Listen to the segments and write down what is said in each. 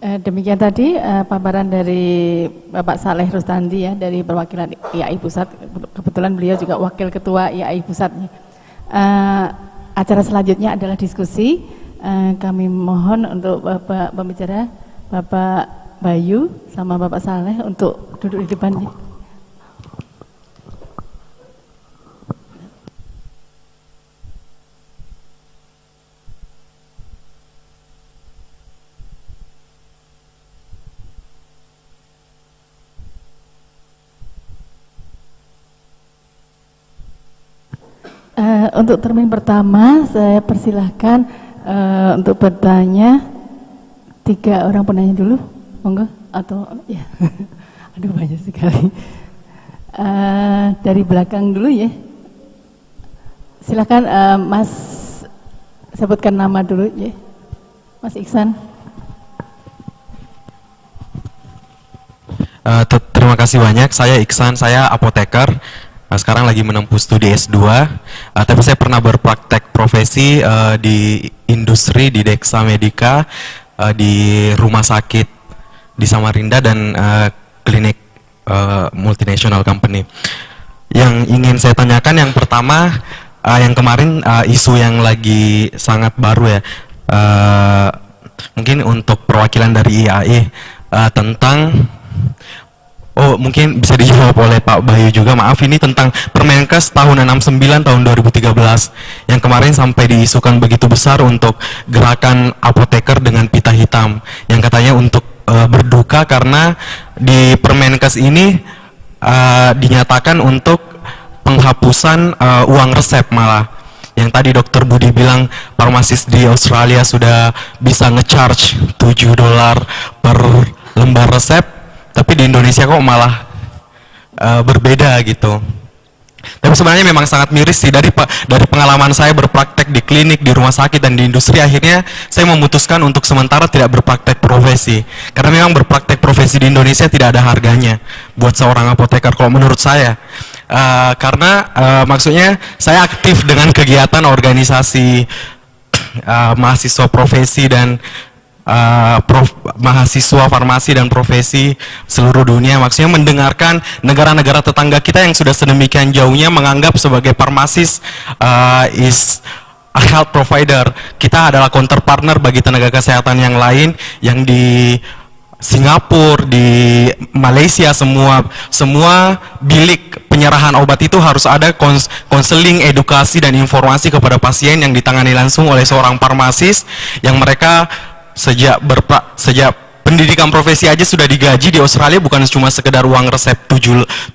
Demikian tadi paparan dari Bapak Saleh Rustandi ya, dari perwakilan IAI Pusat. Kebetulan beliau juga Wakil Ketua IAI Pusat. Acara selanjutnya adalah diskusi. Kami mohon untuk Bapak pembicara, Bapak Bayu sama Bapak Saleh untuk duduk di depan. Untuk termin pertama, saya persilahkan untuk bertanya 3 orang penanya dulu, monggo, atau ya, aduh banyak sekali. Dari belakang dulu ya, silakan Mas, sebutkan nama dulu ya, Mas Iksan. Terima kasih banyak, saya Iksan, saya apoteker. Sekarang lagi menempuh studi S2, tapi saya pernah berpraktek profesi di industri, di Dexa Medica, di rumah sakit di Samarinda dan klinik multinational company. Yang ingin saya tanyakan yang pertama, yang kemarin isu yang lagi sangat baru ya, mungkin untuk perwakilan dari IAI tentang mungkin bisa dijawab oleh Pak Bayu juga, maaf, ini tentang Permenkes tahun 69 tahun 2013 yang kemarin sampai diisukan begitu besar untuk gerakan apoteker dengan pita hitam, yang katanya untuk berduka karena di Permenkes ini dinyatakan untuk penghapusan uang resep malah. Yang tadi Dokter Budi bilang farmasis di Australia sudah bisa ngecharge $7 per lembar resep, tapi di Indonesia kok malah berbeda gitu. Tapi sebenarnya memang sangat miris sih, dari pengalaman saya berpraktek di klinik, di rumah sakit, dan di industri, akhirnya saya memutuskan untuk sementara tidak berpraktek profesi. Karena memang berpraktek profesi di Indonesia tidak ada harganya buat seorang apoteker kalau menurut saya. Karena maksudnya saya aktif dengan kegiatan organisasi mahasiswa profesi dan mahasiswa farmasi dan profesi seluruh dunia, maksudnya mendengarkan negara-negara tetangga kita yang sudah sedemikian jauhnya menganggap sebagai farmasis is a health provider. Kita adalah counter partner bagi tenaga kesehatan yang lain, yang di Singapura, di Malaysia, semua bilik penyerahan obat itu harus ada konseling, edukasi, dan informasi kepada pasien yang ditangani langsung oleh seorang farmasis yang mereka sejak pendidikan profesi aja sudah digaji di Australia, bukan cuma sekedar uang resep $7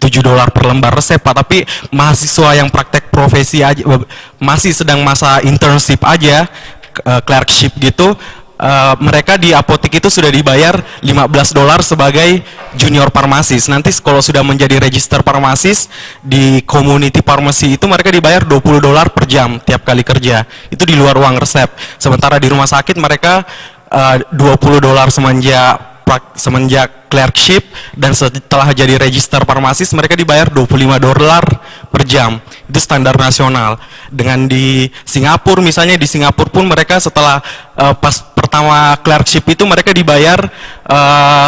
per lembar resep, Pak, tapi mahasiswa yang praktek profesi aja, masih sedang masa internship aja, clerkship gitu, mereka di apotek itu sudah dibayar $15 sebagai junior farmasis. Nanti kalau sudah menjadi register farmasis di community pharmacy itu mereka dibayar $20 per jam tiap kali kerja. Itu di luar uang resep. Sementara di rumah sakit mereka $20 semenjak clerkship, dan setelah jadi register farmasis mereka dibayar $25 per jam. Itu standar nasional. Dengan di Singapura misalnya, di Singapura pun mereka setelah pas pertama clerkship itu mereka dibayar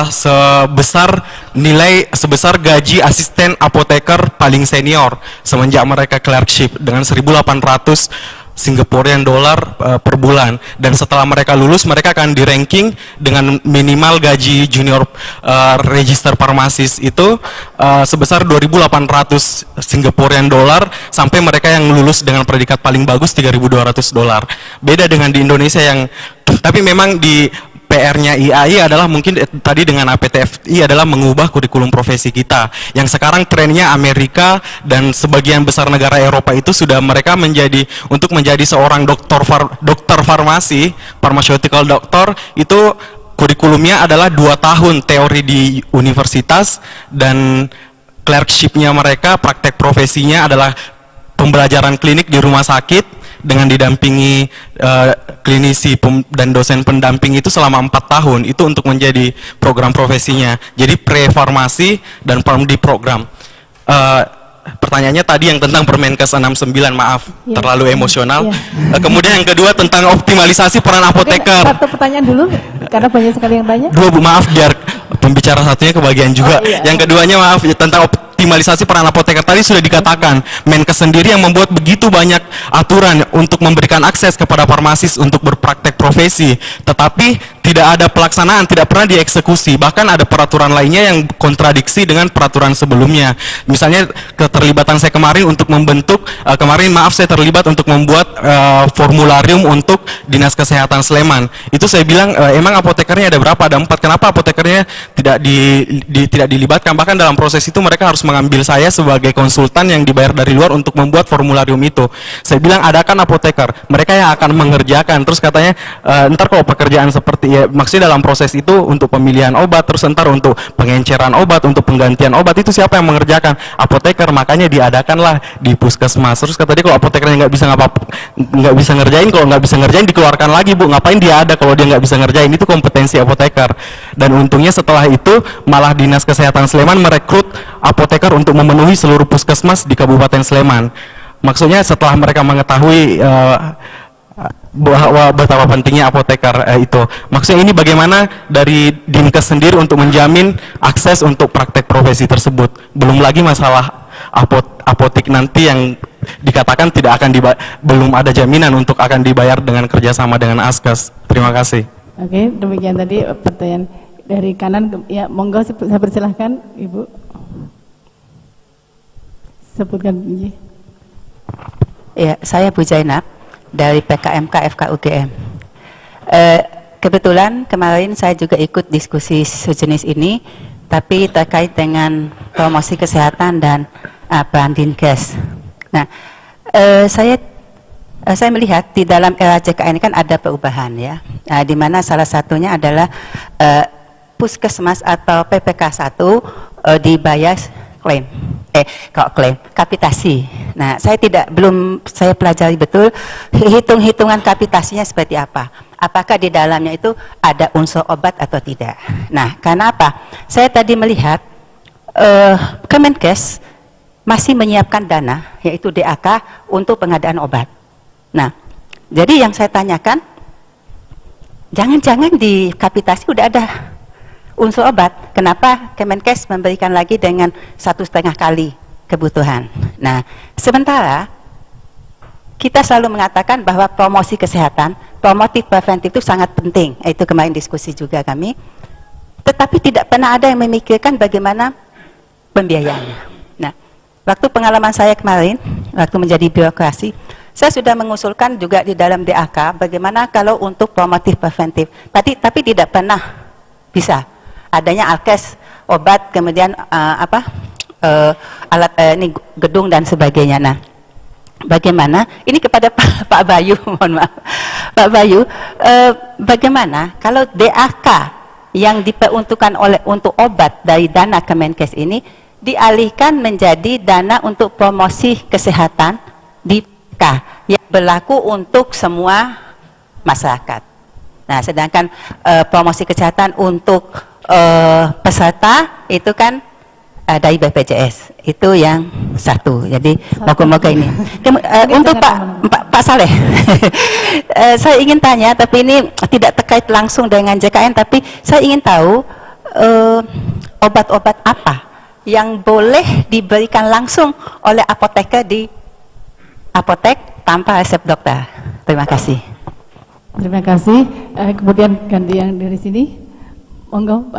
sebesar gaji asisten apoteker paling senior semenjak mereka clerkship, dengan 1.800 Singaporean dollar per bulan. Dan setelah mereka lulus, mereka akan di ranking dengan minimal gaji junior register farmasis itu sebesar 2.800 Singaporean dollar, sampai mereka yang lulus dengan predikat paling bagus $3.200. Beda dengan di Indonesia yang, tapi memang di PR-nya IAI adalah mungkin tadi dengan APTFI adalah mengubah kurikulum profesi kita, yang sekarang trennya Amerika dan sebagian besar negara Eropa itu sudah mereka untuk menjadi seorang dokter farmasi, pharmaceutical doctor, itu kurikulumnya adalah 2 tahun teori di universitas, dan clerkship-nya mereka, praktek profesinya adalah pembelajaran klinik di rumah sakit dengan didampingi klinisi dan dosen pendamping itu selama 4 tahun. Itu untuk menjadi program profesinya. Jadi pre-farmasi dan PharmD program. pertanyaannya tadi yang tentang Permenkes 69, maaf, Ya. terlalu emosional. Ya. Kemudian yang kedua tentang optimalisasi peran Oke, apoteker. satu pertanyaan dulu, karena banyak sekali yang tanya. Dua, Bu, maaf, biar pembicara satunya kebagian juga. Oh, iya. Yang keduanya, maaf, ya, tentang optimalisasi peran apoteker. Tadi sudah dikatakan, Menkes sendiri yang membuat begitu banyak aturan untuk memberikan akses kepada farmasis untuk berpraktek profesi. Tetapi tidak ada pelaksanaan, tidak pernah dieksekusi. Bahkan ada peraturan lainnya yang kontradiksi dengan peraturan sebelumnya. Misalnya keterlibatan saya kemarin untuk membentuk, saya terlibat untuk membuat formularium untuk Dinas Kesehatan Sleman. Itu saya bilang, emang apotekernya ada berapa? Ada 4. Kenapa apotekernya tidak dilibatkan? Bahkan dalam proses itu mereka harus mengambil saya sebagai konsultan yang dibayar dari luar untuk membuat formularium itu. Saya bilang, adakan apoteker, mereka yang akan mengerjakan. Terus katanya, ntar kalau pekerjaan seperti, ya maksudnya dalam proses itu untuk pemilihan obat, terus ntar untuk pengenceran obat, untuk penggantian obat, itu siapa yang mengerjakan? Apoteker. Makanya diadakanlah di puskesmas. Terus kata dia, kalau apotekernya nggak bisa ngerjain, kalau nggak bisa ngerjain dikeluarkan lagi, Bu. Ngapain dia ada kalau dia nggak bisa ngerjain? Itu kompetensi apoteker. Dan untungnya setelah itu malah Dinas Kesehatan Sleman merekrut apoteker untuk memenuhi seluruh puskesmas di Kabupaten Sleman. Maksudnya setelah mereka mengetahui bahwa betapa pentingnya apoteker itu. Maksudnya ini bagaimana dari Dinkes sendiri untuk menjamin akses untuk praktek profesi tersebut. Belum lagi masalah apotik nanti yang dikatakan tidak akan belum ada jaminan untuk akan dibayar dengan kerjasama dengan Askes. Terima kasih. Oke, demikian tadi pertanyaan dari kanan. Ya, monggo saya persilahkan, Ibu. Sebutkan. Ya, saya Bu Zainab dari PKMK FKUGM. Kebetulan kemarin saya juga ikut diskusi sejenis ini, tapi terkait dengan promosi kesehatan dan peran Dinkes. Nah, saya melihat di dalam era JKN ini kan ada perubahan ya, di mana salah satunya adalah puskesmas atau PPK 1 dibayar klaim. Kapitasi. Nah, saya belum pelajari betul hitung-hitungan kapitasinya seperti apa. Apakah di dalamnya itu ada unsur obat atau tidak. Nah, karena apa? Saya tadi melihat Kemenkes masih menyiapkan dana, yaitu DAK, untuk pengadaan obat. Nah, jadi yang saya tanyakan, jangan-jangan di kapitasi udah ada unsur obat, kenapa Kemenkes memberikan lagi dengan 1,5 kali kebutuhan? Nah, sementara kita selalu mengatakan bahwa promosi kesehatan, promotif preventif itu sangat penting. Itu kemarin diskusi juga kami. Tetapi tidak pernah ada yang memikirkan bagaimana pembiayaannya. Nah, waktu pengalaman saya kemarin, waktu menjadi birokrasi, saya sudah mengusulkan juga di dalam DAK bagaimana kalau untuk promotif preventif. Tapi tidak pernah bisa. Adanya alkes, obat, kemudian alat ini gedung dan sebagainya. Nah, bagaimana ini kepada Pak Bayu, mohon maaf, Pak Bayu, bagaimana kalau DAK yang diperuntukkan untuk obat dari dana Kemenkes ini dialihkan menjadi dana untuk promosi kesehatan di PK yang berlaku untuk semua masyarakat. Nah, sedangkan promosi kesehatan untuk peserta itu kan dari BPJS, itu yang satu. Jadi moga-moga ini untuk Pak Saleh saya ingin tanya, tapi ini tidak terkait langsung dengan JKN, tapi saya ingin tahu obat-obat apa yang boleh diberikan langsung oleh apoteker di apotek tanpa resep dokter. Terima kasih. Terima kasih. Kemudian ganti yang dari sini. Monggo,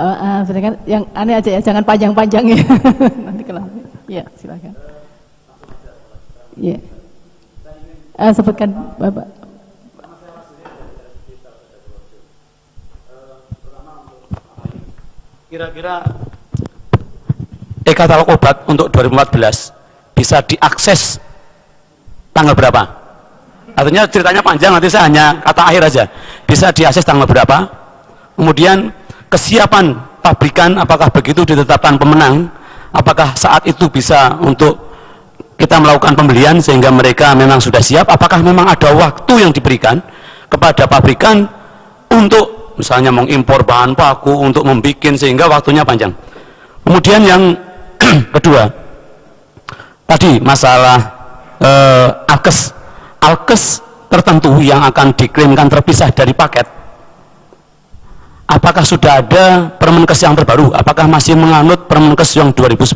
silakan. Yang aneh aja ya, jangan panjang-panjang ya. Nanti kelam. Ya, silakan. Ya. Sebutkan Bapak. Kira-kira e-katalog obat untuk 2014 bisa diakses tanggal berapa? Artinya ceritanya panjang, nanti saya hanya kata akhir aja. Bisa diakses tanggal berapa? Kemudian kesiapan pabrikan, apakah begitu ditetapkan pemenang, apakah saat itu bisa untuk kita melakukan pembelian sehingga mereka memang sudah siap, apakah memang ada waktu yang diberikan kepada pabrikan untuk misalnya mengimpor bahan baku untuk membuat sehingga waktunya panjang. Kemudian yang kedua, tadi masalah alkes tertentu yang akan diklaimkan terpisah dari paket, apakah sudah ada Permenkes yang terbaru? Apakah masih menganut Permenkes yang 2010?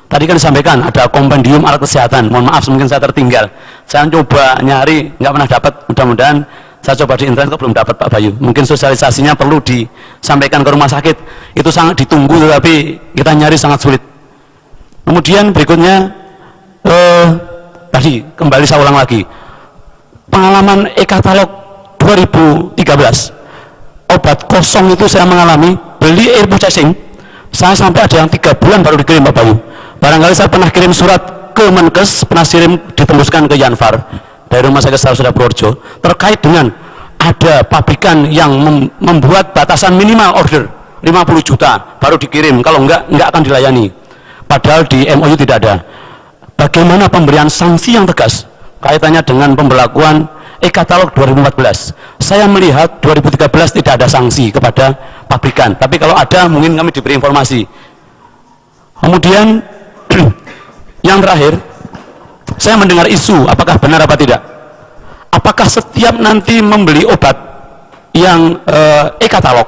Tadi kan disampaikan ada kompendium alat kesehatan. Mohon maaf mungkin saya tertinggal. Saya coba nyari, nggak pernah dapat. Mudah-mudahan saya coba di internet kok belum dapat Pak Bayu. Mungkin sosialisasinya perlu disampaikan ke rumah sakit. Itu sangat ditunggu tetapi kita nyari sangat sulit. Kemudian berikutnya tadi kembali saya ulang lagi. Pengalaman e-katalog 2013. Obat kosong itu saya mengalami, beli air purchasing, saya sampai ada yang 3 bulan baru dikirim Pak Bayu. Barangkali saya pernah kirim surat ke Menkes, pernah kirim ditembuskan ke Yanfar dari Rumah Sakit Saudara Purworejo terkait dengan ada pabrikan yang membuat batasan minimal order 50 juta baru dikirim, kalau enggak akan dilayani. Padahal di MOU tidak ada. Bagaimana pemberian sanksi yang tegas kaitannya dengan pemberlakuan e-katalog 2014? Saya melihat 2013 tidak ada sanksi kepada pabrikan, tapi kalau ada mungkin kami diberi informasi. Kemudian yang terakhir, saya mendengar isu, apakah benar apa tidak? Apakah setiap nanti membeli obat yang e-katalog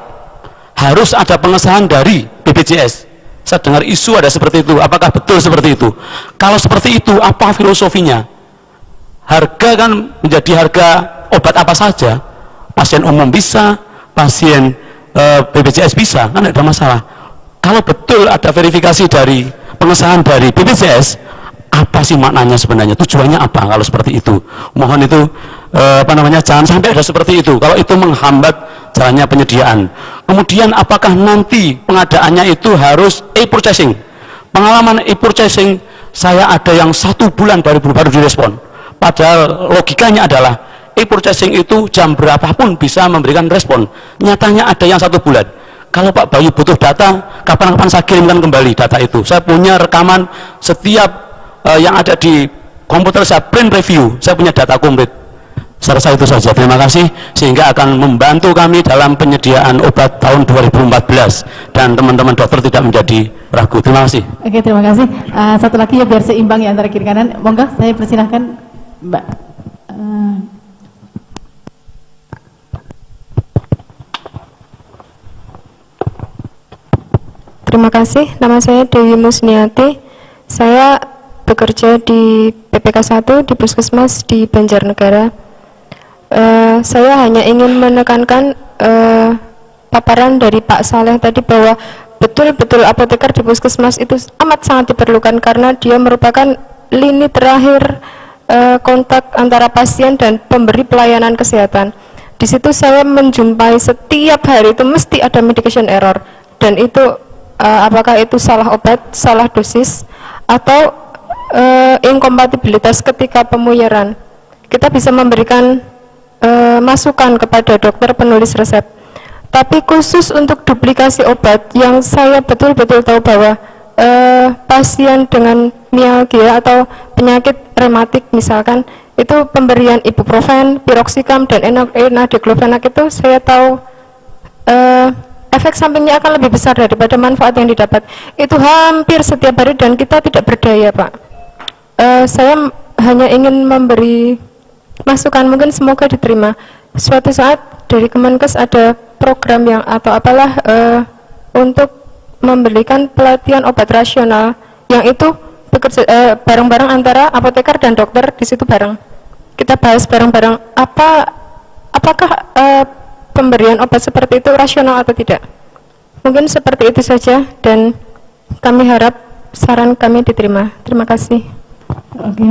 harus ada pengesahan dari BPJS? Saya dengar isu ada seperti itu, apakah betul seperti itu? Kalau seperti itu, apa filosofinya? Harga kan menjadi harga obat apa saja, pasien umum bisa, pasien BPJS bisa, kan tidak ada masalah. Kalau betul ada verifikasi dari pengesahan dari BPJS, apa sih maknanya sebenarnya, tujuannya apa kalau seperti itu? Mohon itu jangan sampai ada seperti itu, kalau itu menghambat jalannya penyediaan. Kemudian apakah nanti pengadaannya itu harus e-purchasing? Pengalaman e-purchasing saya ada yang 1 bulan baru direspon, padahal logikanya adalah e-purchasing itu jam berapapun bisa memberikan respon. Nyatanya ada yang 1 bulan. Kalau Pak Bayu butuh data, kapan-kapan saya kirimkan kembali data itu. Saya punya rekaman setiap yang ada di komputer saya, print review, saya punya data komplit. Saya rasa itu saja, terima kasih, sehingga akan membantu kami dalam penyediaan obat tahun 2014 dan teman-teman dokter tidak menjadi ragu. Terima kasih. Oke, terima kasih. Satu lagi ya biar seimbang ya antara kiri kanan. Monggo, saya persilahkan Mbak. Terima kasih, nama saya Dewi Musniati. Saya bekerja di PPK 1 di Puskesmas di Banjarnegara. Saya hanya ingin menekankan paparan dari Pak Saleh tadi bahwa betul-betul apoteker di Puskesmas itu amat sangat diperlukan karena dia merupakan lini terakhir kontak antara pasien dan pemberi pelayanan kesehatan. Di situ saya menjumpai setiap hari itu mesti ada medication error, dan itu apakah itu salah obat, salah dosis, atau inkompatibilitas ketika pemuyaran. Kita bisa memberikan masukan kepada dokter penulis resep, tapi khusus untuk duplikasi obat yang saya betul-betul tahu bahwa pasien dengan mialgia atau penyakit rematik misalkan, itu pemberian ibuprofen, piroxicam, dan enadeklofenak itu saya tahu efek sampingnya akan lebih besar daripada manfaat yang didapat. Itu hampir setiap hari dan kita tidak berdaya, Pak. Saya hanya ingin memberi masukan, mungkin semoga diterima. Suatu saat dari Kemenkes ada program yang atau apalah untuk memberikan pelatihan obat rasional yang itu bekerja bareng-bareng antara apoteker dan dokter di situ bareng. Kita bahas bareng-bareng apakah pemberian obat seperti itu rasional atau tidak. Mungkin seperti itu saja dan kami harap saran kami diterima. Terima kasih. Oke,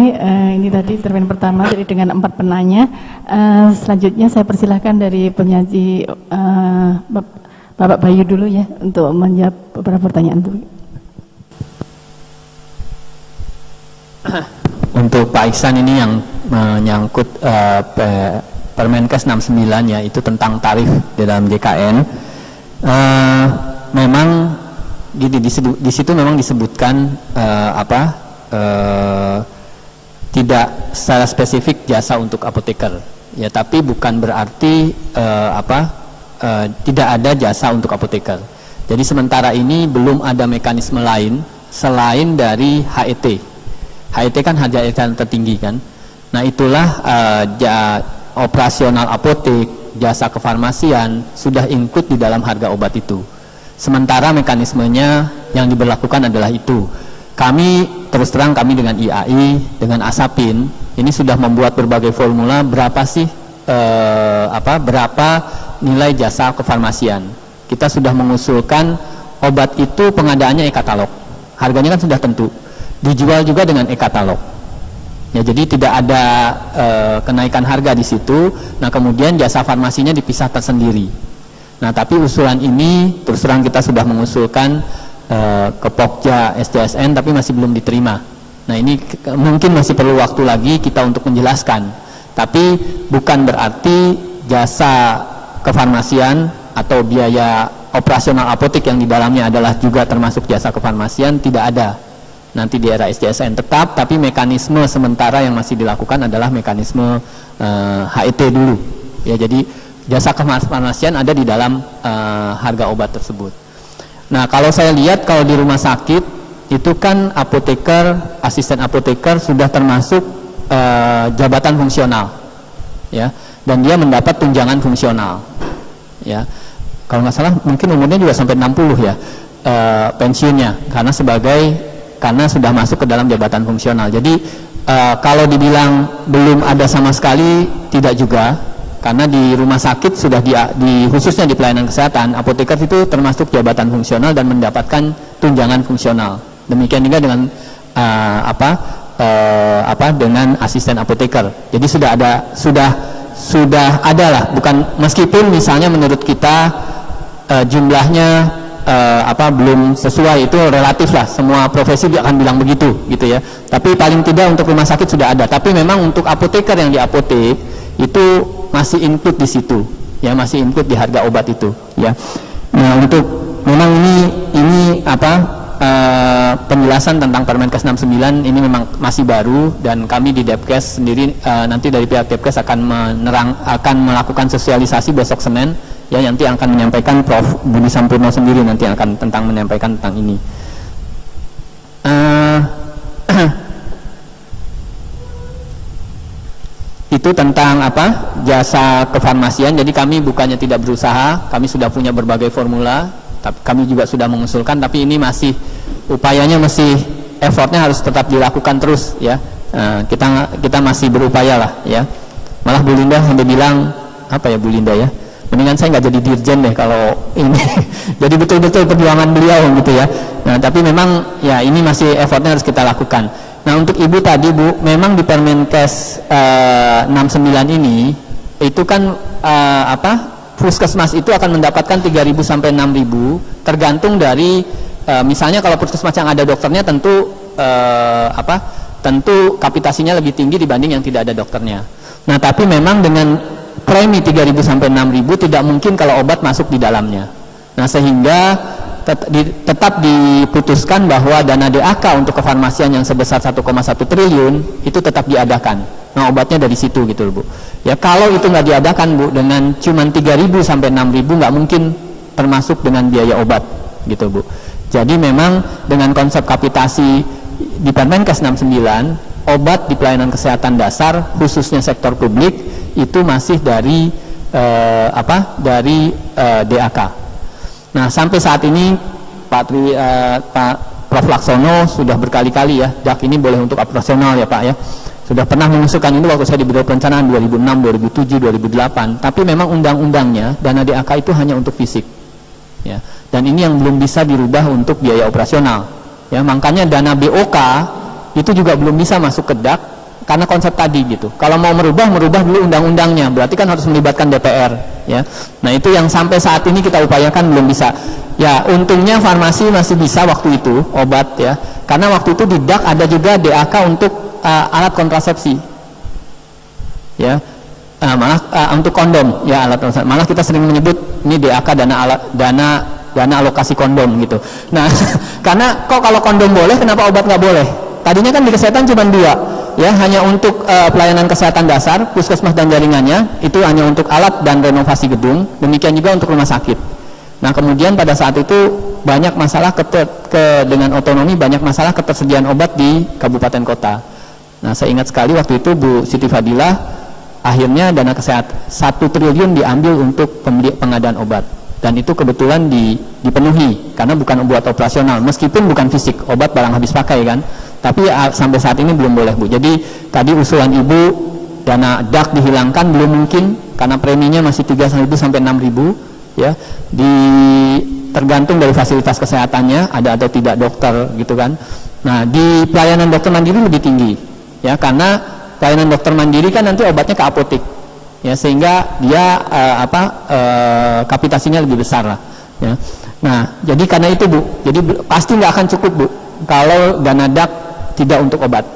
ini tadi termin pertama jadi dengan 4 penanya. Selanjutnya saya persilahkan dari penyaji Bapak Bayu dulu ya untuk menjawab beberapa pertanyaan dulu. Untuk Pak Iksan ini yang menyangkut Permenkes 69 ya, itu tentang tarif di dalam JKN. Memang di situ memang disebutkan tidak secara spesifik jasa untuk apoteker ya, tapi bukan berarti tidak ada jasa untuk apoteker. Jadi sementara ini belum ada mekanisme lain selain dari HET. HET kan harga eceran tertinggi kan. Nah itulah operasional apotek, jasa kefarmasian sudah include di dalam harga obat itu. Sementara mekanismenya yang diberlakukan adalah itu. Kami terus terang kami dengan IAI, dengan Asapin ini sudah membuat berbagai formula berapa sih berapa nilai jasa kefarmasian. Kita sudah mengusulkan obat itu pengadaannya e-katalog. Harganya kan sudah tentu. Dijual juga dengan e-katalog. Ya, jadi tidak ada kenaikan harga di situ. Nah, kemudian jasa farmasinya dipisah tersendiri. Nah, tapi usulan ini terus terang kita sudah mengusulkan ke Pokja SDSN tapi masih belum diterima. Nah, ini mungkin masih perlu waktu lagi kita untuk menjelaskan. Tapi bukan berarti jasa kefarmasian atau biaya operasional apotek yang di dalamnya adalah juga termasuk jasa kefarmasian, tidak ada. Nanti di era SDSN tetap, tapi mekanisme sementara yang masih dilakukan adalah mekanisme HET dulu. Ya, jadi jasa kefarmasian ada di dalam harga obat tersebut. Nah, kalau saya lihat kalau di rumah sakit itu kan apoteker, asisten apoteker sudah termasuk jabatan fungsional, ya, dan dia mendapat tunjangan fungsional, ya. Kalau nggak salah mungkin umurnya juga sampai 60 ya pensiunnya, karena sudah masuk ke dalam jabatan fungsional. Jadi kalau dibilang belum ada sama sekali, tidak juga. Karena di rumah sakit sudah khususnya di pelayanan kesehatan, apoteker itu termasuk jabatan fungsional dan mendapatkan tunjangan fungsional. Demikian juga dengan dengan asisten apoteker. Jadi sudah ada lah, bukan, meskipun misalnya menurut kita jumlahnya belum sesuai, itu relatif lah, semua profesi dia akan bilang begitu gitu ya. Tapi paling tidak untuk rumah sakit sudah ada. Tapi memang untuk apoteker yang di apotek itu masih include di situ, ya, masih include di harga obat itu, ya. Nah, untuk memang ini penjelasan tentang Permenkes 69 ini memang masih baru, dan kami di Depkes sendiri nanti dari pihak Depkes akan melakukan sosialisasi besok Senin, ya, nanti akan menyampaikan Prof. Budi Sampurno sendiri nanti akan menyampaikan tentang ini. Itu tentang jasa kefarmasian. Jadi kami bukannya tidak berusaha, kami sudah punya berbagai formula, tapi kami juga sudah mengusulkan, tapi ini masih effortnya harus tetap dilakukan terus, ya. Kita masih berupaya lah, ya. Malah Bu Linda sampai bilang Bu Linda ya, mendingan saya nggak jadi dirjen deh kalau ini. Jadi betul-betul perjuangan beliau gitu ya. Nah, tapi memang ya ini masih effortnya harus kita lakukan. Nah, untuk Ibu tadi Bu, memang di Permenkes 69 ini itu kan puskesmas itu akan mendapatkan 3.000 sampai 6.000 tergantung dari misalnya kalau puskesmas yang ada dokternya tentu tentu kapitasinya lebih tinggi dibanding yang tidak ada dokternya. Nah, tapi memang dengan premi 3.000 sampai 6.000 tidak mungkin kalau obat masuk di dalamnya. Nah, sehingga tetap diputuskan bahwa dana DAK untuk kefarmasian yang sebesar 1,1 triliun itu tetap diadakan. Nah, obatnya dari situ gitu Bu. Ya, kalau itu nggak diadakan Bu, dengan cuman 3.000 sampai 6.000 nggak mungkin termasuk dengan biaya obat gitu Bu. Jadi memang dengan konsep kapitasi di Permenkes 69, obat di pelayanan kesehatan dasar khususnya sektor publik itu masih dari DAK. Nah, sampai saat ini Pak Prof. Laksono sudah berkali-kali ya, DAK ini boleh untuk operasional ya Pak ya. Sudah pernah mengusulkan itu waktu saya di Biro Perencanaan 2006, 2007, 2008. Tapi memang undang-undangnya dana DAK itu hanya untuk fisik. Ya. Dan ini yang belum bisa dirubah untuk biaya operasional. Ya, makanya dana BOK itu juga belum bisa masuk ke DAK karena konsep tadi gitu. Kalau mau merubah dulu undang-undangnya, berarti kan harus melibatkan DPR, ya. Nah, itu yang sampai saat ini kita upayakan belum bisa. Ya, untungnya farmasi masih bisa waktu itu obat ya. Karena waktu itu di DAK ada juga DAK untuk alat kontrasepsi. Ya. Malah untuk kondom ya, alat kontrasepsi. Malah kita sering menyebut ini DAK dana alokasi kondom gitu. Nah, karena kok kalau kondom boleh, kenapa obat nggak boleh? Tadinya kan di kesehatan cuma 2, ya, hanya untuk pelayanan kesehatan dasar, puskesmas dan jaringannya, itu hanya untuk alat dan renovasi gedung, demikian juga untuk rumah sakit. Nah kemudian pada saat itu banyak masalah dengan otonomi, banyak masalah ketersediaan obat di kabupaten kota. Nah saya ingat sekali waktu itu Bu Siti Fadilah, akhirnya dana kesehatan 1 triliun diambil untuk pengadaan obat, dan itu kebetulan dipenuhi karena bukan buat operasional, meskipun bukan fisik, obat barang habis pakai kan, tapi sampai saat ini belum boleh Bu. Jadi tadi usulan Ibu dana DAK dihilangkan belum mungkin karena preminya masih 3.000 sampai 6.000 ya, tergantung dari fasilitas kesehatannya ada atau tidak dokter gitu kan. Nah di pelayanan dokter mandiri lebih tinggi ya, karena pelayanan dokter mandiri kan nanti obatnya ke apotek ya, sehingga dia kapitasinya lebih besar lah ya. Nah jadi karena itu Bu, jadi pasti nggak akan cukup Bu kalau dana DAK tidak untuk obat.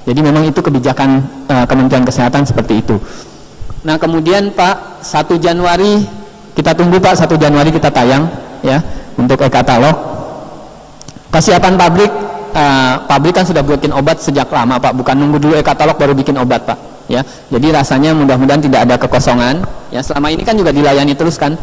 Jadi memang itu kebijakan Kementerian Kesehatan seperti itu. Nah kemudian Pak, 1 Januari kita tunggu Pak, 1 Januari kita tayang ya untuk e-katalog. Kesiapan pabrik, pabrik kan sudah bikin obat sejak lama Pak, bukan nunggu dulu e-katalog baru bikin obat Pak ya. Jadi rasanya mudah-mudahan tidak ada kekosongan ya, selama ini kan juga dilayani terus kan.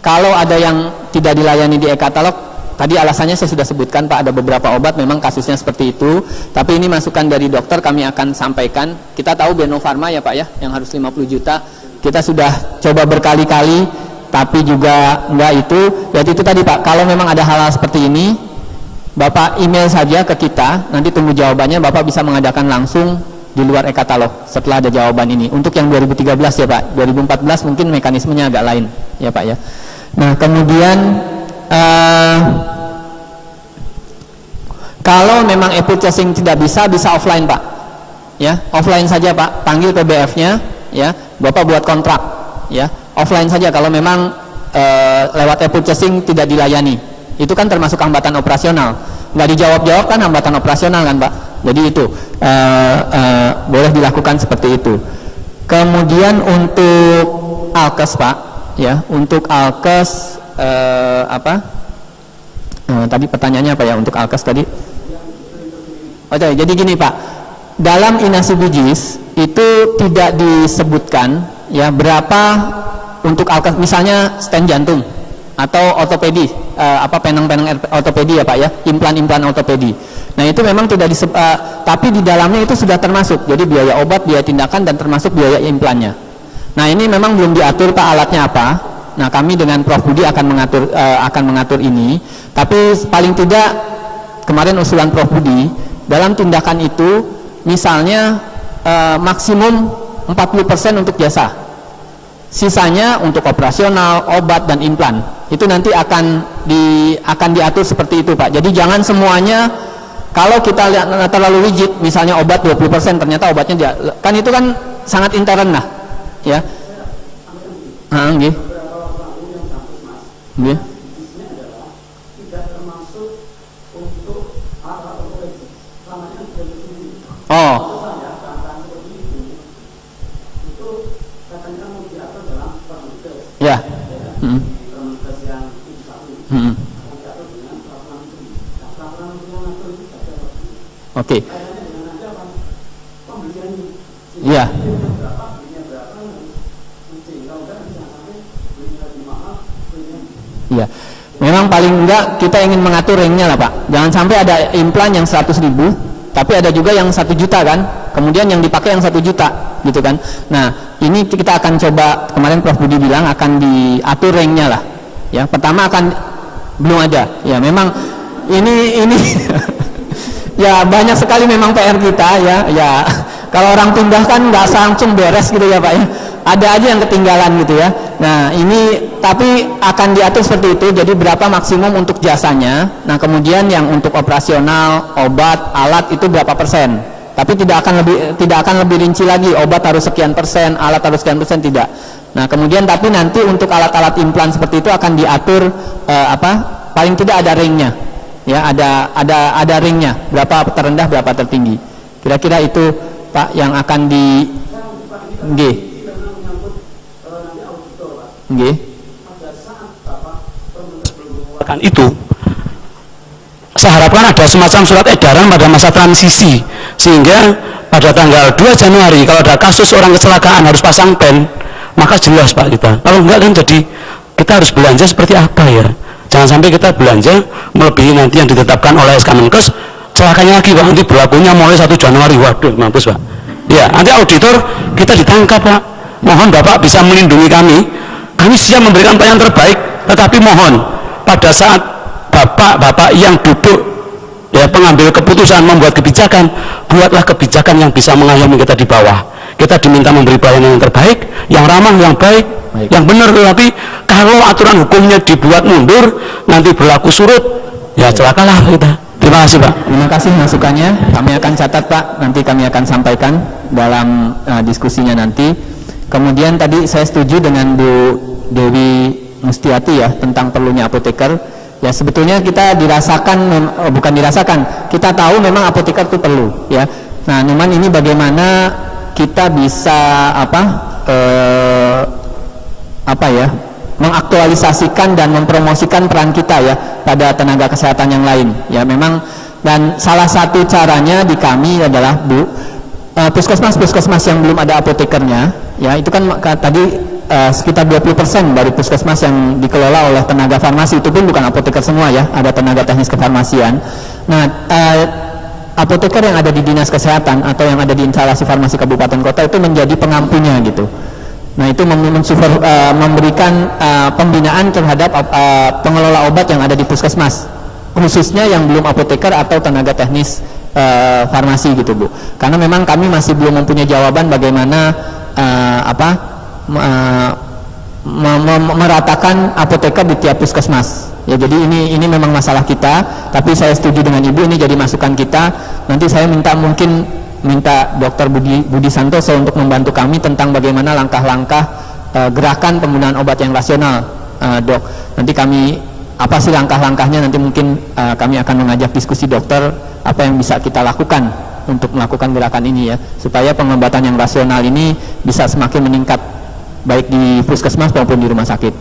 Kalau ada yang tidak dilayani di e-katalog, tadi alasannya saya sudah sebutkan Pak, ada beberapa obat memang kasusnya seperti itu, tapi ini masukan dari dokter kami akan sampaikan. Kita tahu Beno Farma ya Pak ya, yang harus 50 juta, kita sudah coba berkali-kali tapi juga enggak itu. Ya itu tadi Pak, kalau memang ada hal-hal seperti ini Bapak email saja ke kita, nanti tunggu jawabannya, Bapak bisa mengadakan langsung di luar e-katalog setelah ada jawaban ini. Untuk yang 2013 ya Pak, 2014 mungkin mekanismenya agak lain ya Pak ya. Nah kemudian kalau memang e-purchasing tidak bisa offline Pak ya, offline saja Pak, panggil PBF nya ya, Bapak buat kontrak ya, offline saja kalau memang lewat e-purchasing tidak dilayani. Itu kan termasuk hambatan operasional, nggak dijawab-jawab kan hambatan operasional kan Pak. Jadi itu boleh dilakukan seperti itu. Kemudian untuk alkes Pak ya, untuk alkes tadi pertanyaannya apa ya untuk alkes tadi? Oke, jadi gini Pak, dalam inasi bijis itu tidak disebutkan ya berapa untuk alkes, misalnya stent jantung atau ortopedi, penang-penang ortopedi ya Pak ya, implan-implan ortopedi. Nah itu memang tidak tapi di dalamnya itu sudah termasuk, jadi biaya obat, biaya tindakan, dan termasuk biaya implannya. Nah ini memang belum diatur Pak alatnya apa. Nah kami dengan Prof Budi akan mengatur ini, tapi paling tidak kemarin usulan Prof Budi dalam tindakan itu misalnya maksimum 40% untuk jasa, sisanya untuk operasional, obat, dan implan. Itu nanti akan diatur seperti itu Pak. Jadi jangan semuanya, kalau kita lihat terlalu rigid, misalnya obat 20%, ternyata obatnya kan itu kan sangat intern lah ya. Nggih. Nggih. Oh. Ya. Oke. Iya. Iya. Memang paling enggak kita ingin mengatur ringnya lah Pak. Jangan sampai ada implan yang 100.000, tapi ada juga yang 1 juta kan. Kemudian yang dipakai yang 1 juta gitu kan. Nah ini kita akan coba, kemarin Prof Budi bilang akan diatur ringnya lah. Ya pertama belum ada. Ya memang ini ya banyak sekali memang PR kita ya. Kalau orang pindah kan nggak langsung beres gitu ya Pak ya. Ada aja yang ketinggalan gitu ya. Nah ini tapi akan diatur seperti itu. Jadi berapa maksimum untuk jasanya. Nah kemudian yang untuk operasional, obat, alat itu berapa persen. Tapi tidak akan lebih rinci lagi. Obat harus sekian persen, alat harus sekian persen, tidak. Nah kemudian tapi nanti untuk alat-alat implan seperti itu akan diatur paling tidak ada ringnya. Ya ada ringnya. Berapa terendah, berapa tertinggi. Kira-kira itu Pak yang akan di itu saya harapkan ada semacam surat edaran pada masa transisi, sehingga pada tanggal 2 Januari kalau ada kasus orang kecelakaan harus pasang pen, maka jelas Pak kita. Kalau enggak kan jadi kita harus belanja seperti apa ya. Jangan sampai kita belanja melebihi nanti yang ditetapkan oleh Kemenkes. Celakanya lagi Pak, nanti berlakunya mulai 1 Januari. Waduh, mampus Pak. Ya, nanti auditor kita ditangkap Pak. Mohon Bapak bisa melindungi kami. Kami siap memberikan pelayanan terbaik, tetapi mohon pada saat Bapak-bapak yang duduk ya pengambil keputusan membuat kebijakan, buatlah kebijakan yang bisa mengayomi kita di bawah. Kita diminta memberi pelayanan yang terbaik, yang ramah, yang baik, yang benar. Tetapi kalau aturan hukumnya dibuat mundur, nanti berlaku surut, ya celakalah kita. Terima kasih Pak. Terima kasih masukannya. Kami akan catat Pak, nanti kami akan sampaikan dalam diskusinya nanti. Kemudian tadi saya setuju dengan Bu Dewi Mustiati ya tentang perlunya apoteker. Ya sebetulnya kita bukan dirasakan, kita tahu memang apoteker itu perlu ya. Nah, cuman ini bagaimana kita bisa mengaktualisasikan dan mempromosikan peran kita ya pada tenaga kesehatan yang lain ya memang. Dan salah satu caranya di kami adalah puskesmas yang belum ada apotekernya ya, itu kan tadi sekitar 20% dari puskesmas yang dikelola oleh tenaga farmasi, itu pun bukan apoteker semua ya, ada tenaga teknis kefarmasian. Nah, apoteker yang ada di dinas kesehatan atau yang ada di instalasi farmasi kabupaten kota itu menjadi pengampunya gitu. Nah, itu memberikan pembinaan terhadap pengelola obat yang ada di puskesmas, khususnya yang belum apoteker atau tenaga teknis farmasi gitu Bu. Karena memang kami masih belum mempunyai jawaban bagaimana meratakan apoteker di tiap puskesmas ya. Jadi ini memang masalah kita, tapi saya setuju dengan Ibu, ini jadi masukan kita. Nanti saya minta Dr. Budi Santoso untuk membantu kami tentang bagaimana langkah-langkah gerakan penggunaan obat yang rasional Dok. Nanti kami apa sih langkah-langkahnya, nanti mungkin kami akan mengajak diskusi dokter apa yang bisa kita lakukan untuk melakukan gerakan ini ya, supaya pengobatan yang rasional ini bisa semakin meningkat baik di puskesmas maupun di rumah sakit.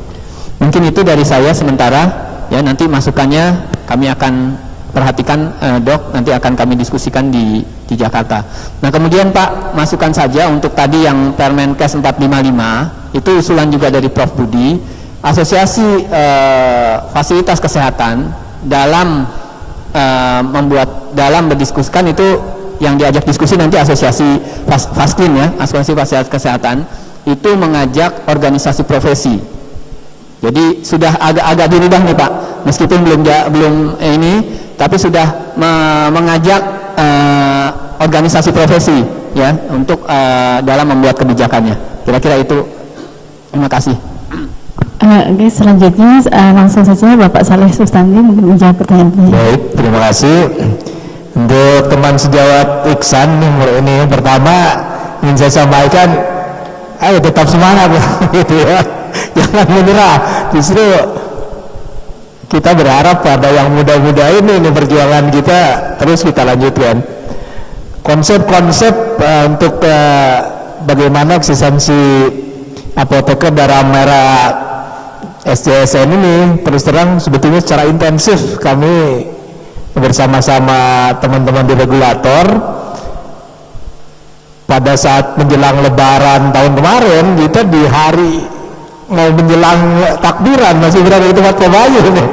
Mungkin itu dari saya sementara ya, nanti masukannya kami akan perhatikan Dok, nanti akan kami diskusikan di Jakarta. Nah, kemudian Pak, masukan saja untuk tadi yang Permenkes 455 itu usulan juga dari Prof Budi. Asosiasi fasilitas kesehatan dalam berdiskusikan itu yang diajak diskusi nanti asosiasi Faskin ya, asosiasi fasilitas kesehatan itu mengajak organisasi profesi. Jadi sudah agak dirubah nih Pak, meskipun belum ini, tapi sudah mengajak organisasi profesi ya untuk dalam membuat kebijakannya. Kira-kira itu. Terima kasih. Oke, selanjutnya langsung saja Bapak Saleh Sustandi mungkin menjawab pertanyaan ini. Baik, terima kasih. Untuk teman sejawat Iksan ini, pertama ingin saya sampaikan, ayo tetap semangat gitu ya, jangan menyerah. Justru kita berharap pada yang muda-muda ini perjuangan kita terus kita lanjutkan. Konsep-konsep untuk bagaimana eksistensi apoteker dalam era SJSN ini terus terang sebetulnya secara intensif kami bersama-sama teman-teman di regulator pada saat menjelang lebaran tahun kemarin, kita di hari mau menjelang takbiran masih berada di tempat Pak Bayu nih,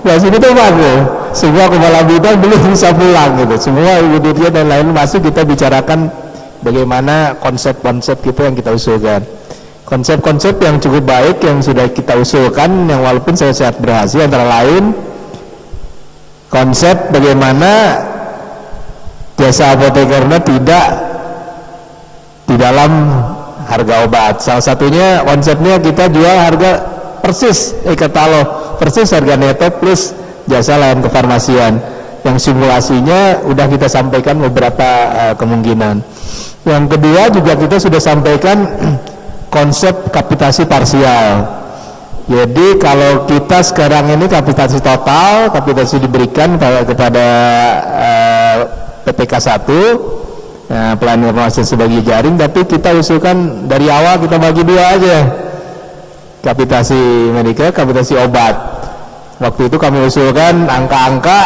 masih di tempat tuh. Semua kepala bidang belum bisa pulang gitu, semua ibu dirjen dan lain masuk, kita bicarakan bagaimana konsep-konsep kita yang kita usulkan. Konsep-konsep yang cukup baik yang sudah kita usulkan, yang walaupun sangat berhasil, antara lain konsep bagaimana jasa apotekernya tidak di dalam harga obat. Salah satunya konsepnya kita jual harga persis katalog persis, harga neto plus jasa layanan kefarmasian, yang simulasinya udah kita sampaikan beberapa kemungkinan. Yang kedua juga kita sudah sampaikan konsep kapitasi parsial. Jadi kalau kita sekarang ini kapitasi total, kapitasi diberikan kepada PPK 1 pelayanan informasi sebagai jaring, tapi kita usulkan dari awal kita bagi dua aja, kapitasi medika, kapitasi obat. Waktu itu kami usulkan angka-angka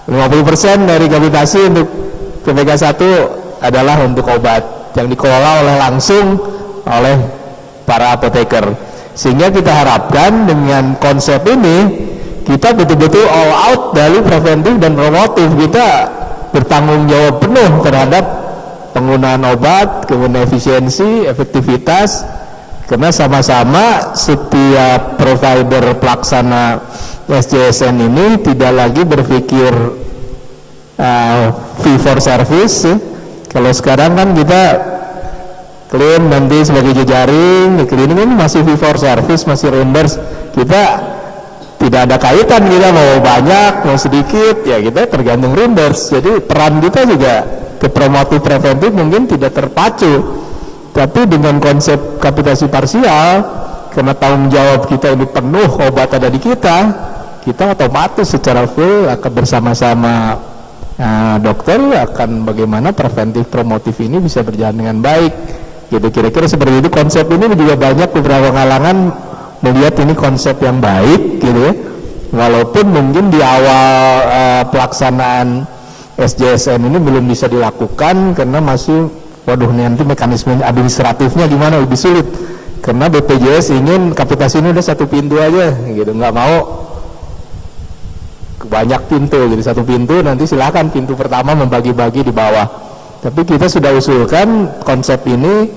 50% dari kapitasi untuk PPK 1 adalah untuk obat yang dikelola langsung oleh para apoteker. Sehingga kita harapkan dengan konsep ini kita betul-betul all out dari preventif dan promotif. Kita bertanggung jawab penuh terhadap penggunaan obat, kemudian efisiensi, efektivitas, karena sama-sama setiap provider pelaksana SJSN ini tidak lagi berpikir fee for service. Kalau sekarang kan kita klaim nanti sebagai jejaring, di klinik ini masih fee for service, masih reimburse. Kita tidak ada kaitan, kita mau banyak mau sedikit ya kita tergantung reimburse. Jadi peran kita juga ke promotif preventif mungkin tidak terpacu, tapi dengan konsep kapitasi parsial, karena tanggung jawab kita ini penuh, obat ada di kita otomatis secara full akan bersama-sama dokter akan bagaimana preventif promotif ini bisa berjalan dengan baik gitu, kira-kira seperti itu. Konsep ini juga banyak beberapa kalangan melihat ini konsep yang baik gitu ya, walaupun mungkin di awal pelaksanaan SJSN ini belum bisa dilakukan karena masih waduh nanti mekanisme administratifnya gimana, lebih sulit karena BPJS ingin kapitasi ini udah satu pintu aja gitu, nggak mau banyak pintu, jadi satu pintu nanti silakan pintu pertama membagi-bagi di bawah. Tapi kita sudah usulkan konsep ini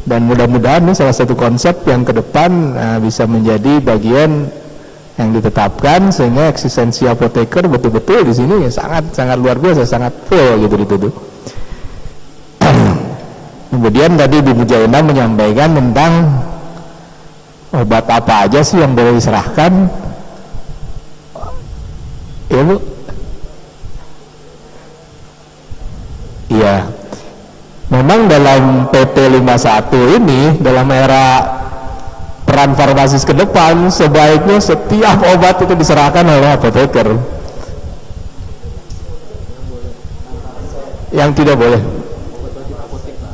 dan mudah-mudahan ini salah satu konsep yang ke depan bisa menjadi bagian yang ditetapkan sehingga eksistensi apoteker betul-betul di sini ya sangat luar biasa, sangat full gitu dituduh. Kemudian tadi Bu Mujaina menyampaikan tentang obat apa aja sih yang boleh diserahkan. Ya Bu? Iya. Memang dalam PP 51 ini dalam era peran farmasis ke depan sebaiknya setiap obat itu diserahkan oleh apoteker. Yang tidak boleh,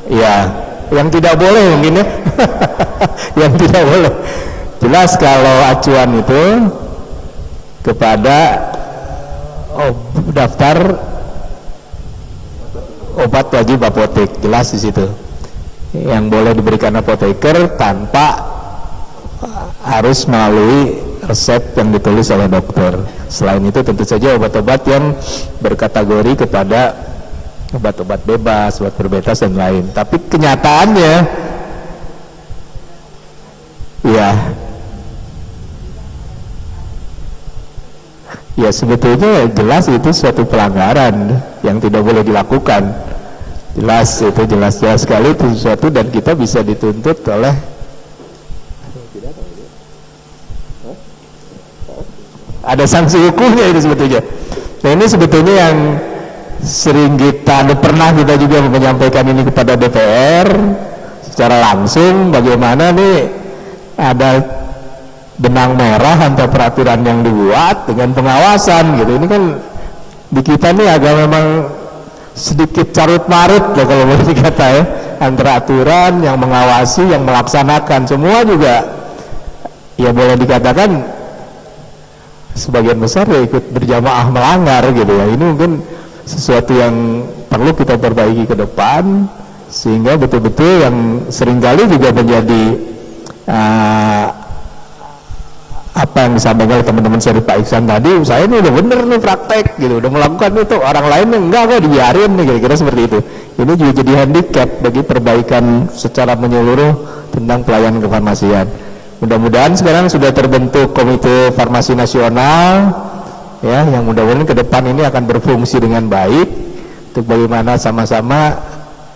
ya, yang tidak boleh mungkin ya, yang tidak boleh. Jelas kalau acuan itu kepada daftar obat wajib apotek, jelas di situ. Yang boleh diberikan apoteker tanpa harus melalui resep yang ditulis oleh dokter. Selain itu tentu saja obat-obat yang berkategori kepada obat-obat bebas, obat berbebas dan lain. Tapi kenyataannya ya sebetulnya jelas itu suatu pelanggaran yang tidak boleh dilakukan. Jelas itu jelas sekali itu sesuatu dan kita bisa dituntut oleh ada sanksi hukumnya itu sebetulnya. Nah ini sebetulnya yang sering kita pernah kita juga menyampaikan ini kepada DPR secara langsung, bagaimana nih ada benang merah antara peraturan yang dibuat dengan pengawasan gitu. Ini kan di kita nih agak memang sedikit carut marut lah kalau boleh dikata ya, antara aturan yang mengawasi yang melaksanakan semua juga ya boleh dikatakan sebagian besar ya ikut berjamaah melanggar gitu ya. Ini mungkin sesuatu yang perlu kita perbaiki ke depan sehingga betul-betul yang seringkali juga menjadi apa yang disampaikan oleh teman-teman dari Pak Iksan tadi, saya ini udah bener nih praktek gitu, udah melakukan itu, orang lain enggak kok dibiarin nih, kira-kira seperti itu. Ini juga jadi handicap bagi perbaikan secara menyeluruh tentang pelayanan kefarmasian. Mudah-mudahan sekarang sudah terbentuk Komite Farmasi Nasional ya, yang mudah-mudahan ke depan ini akan berfungsi dengan baik untuk bagaimana sama-sama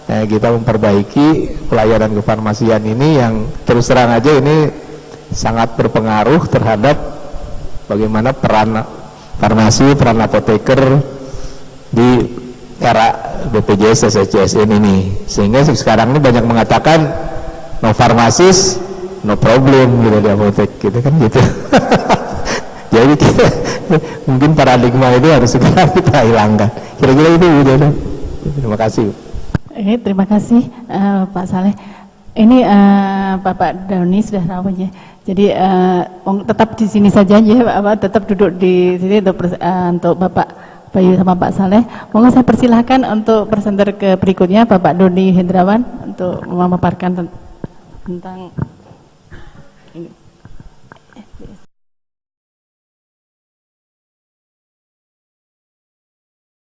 kita memperbaiki pelayanan kefarmasian ini yang terus terang aja ini sangat berpengaruh terhadap bagaimana peran farmasi, peran apoteker di era BPJS SJSN ini. Sehingga sekarang ini banyak mengatakan no farmasis no problem gitu di apotek gitu kan gitu. Jadi kita, mungkin paradigma itu harus segera kita hilangkan. Kira-kira itu Bu. Terima kasih. Terima kasih Pak Saleh. Ini Bapak Doni sudah tahu ya. Jadi tetap di sini saja ya, tetap duduk di sini untuk Bapak Bayu sama Pak Saleh. Monggo saya persilahkan untuk presenter ke berikutnya Bapak Doni Hendrawan untuk memaparkan tentang